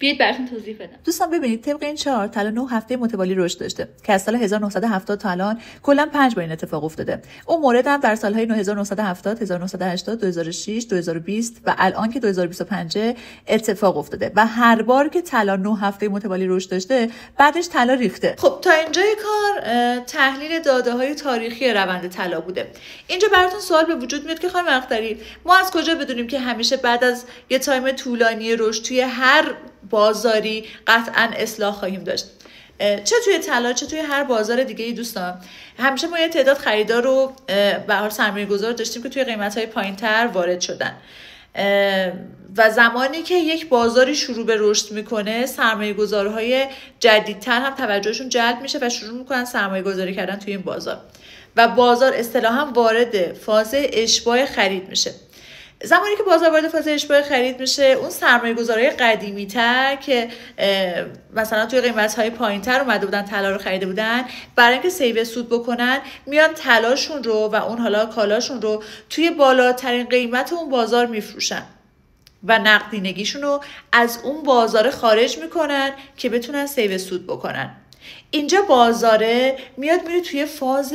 بیاید براتون توضیح بدم. دوستان ببینید طبق این چارت طلا 9 هفته متوالی رشد داشته که از سال 1970 تا الان کلا 5 بار این اتفاق افتاده. اون مورد هم در سالهای 1970 1980 2006 2020 و الان که 2025 اتفاق افتاده و هر بار که طلا 9 هفته متوالی رشد داشته بعدش طلا ریخته. خب تا اینجای کار تحلیل داده‌های تاریخی روند طلا بوده. اینجا براتون سوال به وجود میاد که خانم اختری ما از کجا بدونیم که همیشه بعد از یه تایم طولانی رشد توی هر بازاری قطعاً اصلاح خواهیم داشت؟ چه توی طلا چه توی هر بازار دیگه ای دوستان همیشه ما یه تعداد خریدار رو به حال سرمایه‌گذار داشتیم که توی قیمت‌های پایین‌تر وارد شدن و زمانی که یک بازاری شروع به رشد میکنه سرمایه‌گذارهای جدیدتر هم توجهشون جلب میشه و شروع میکنن سرمایه‌گذاری کردن توی این بازار و بازار اصطلاحاً وارد فاز اشباع خرید میشه. زمانی که بازار وارد فاز اشباع خرید میشه اون سرمایه‌گذارهای قدیمی‌تر که مثلا توی قیمت‌های پایین‌تر اومده بودن طلا رو خریده بودن برای اینکه سیو سود بکنن میان طلاشون رو و اون حالا کالاشون رو توی بالاترین قیمت اون بازار میفروشن و نقدینگیشون رو از اون بازار خارج میکنن که بتونن سیو سود بکنن. اینجا بازاره میاد میره توی فاز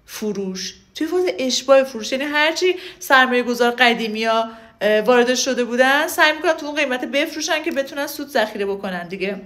فروش، توی فاز اشباع فروش، یعنی هرچی سرمایه گذار قدیمی ها وارد شده بودن سعی میکنن تو اون قیمت بفروشن که بتونن سود ذخیره بکنن دیگه.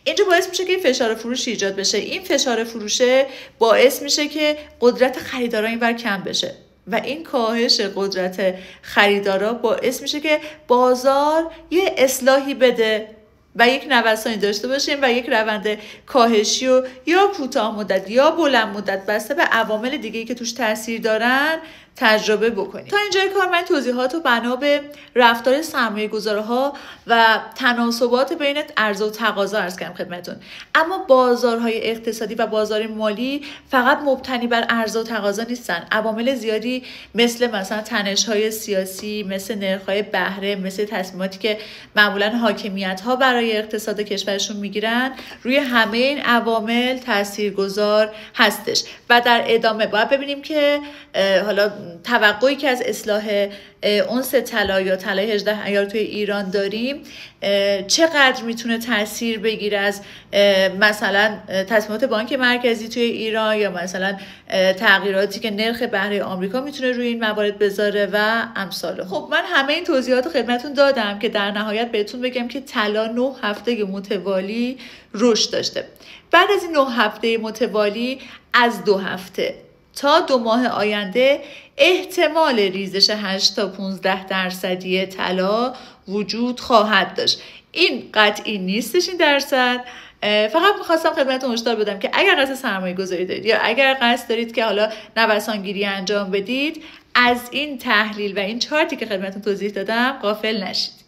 اینجا باعث میشه که این فشار فروش ایجاد بشه. این فشار فروشه باعث میشه که قدرت خریدارا اینور کم بشه و این کاهش قدرت خریدارا باعث میشه که بازار یه اصلاحی بده و یک نوسانی داشته باشیم و یک روند کاهشی و یا کوتاه مدت یا بلند مدت بسته به عوامل دیگه‌ای که توش تاثیر دارن تجربه بکنیم. تا اینجای کار من توضیحات رو بنا به رفتار سرمایه‌گذارها و تناسبات بین عرضه و تقاضا عرض کردم خدمتتون. اما بازارهای اقتصادی و بازار مالی فقط مبتنی بر عرضه و تقاضا نیستن. عوامل زیادی مثلا تنش‌های سیاسی، مثل نرخ‌های بهره، مثل تصمیماتی که معمولاً حاکمیت‌ها برای اقتصاد کشورشون میگیرن روی همه این عوامل تاثیرگذار هستش. و در ادامه باید ببینیم که حالا توقعی که از اصلاح اونس طلا یا طلای 18 عیار توی ایران داریم چقدر میتونه تاثیر بگیره از مثلا تصمیمات بانک مرکزی توی ایران یا مثلا تغییراتی که نرخ بهره آمریکا میتونه روی این موارد بذاره و امثال. خب من همه این توضیحات خدمتتون دادم که در نهایت بهتون بگم که طلا 9 هفته متوالی رشد داشته. بعد از این 9 هفته متوالی از 2 هفته تا 2 ماه آینده احتمال ریزش 8 تا 15% طلا وجود خواهد داشت. این قطعی نیستش این درصد. فقط میخواستم خدمتتون هشدار بدم که اگر قصد سرمایه گذاری دارید یا اگر قصد دارید که حالا نوسانگیری انجام بدید از این تحلیل و این چارتی که خدمتتون توضیح دادم غافل نشید.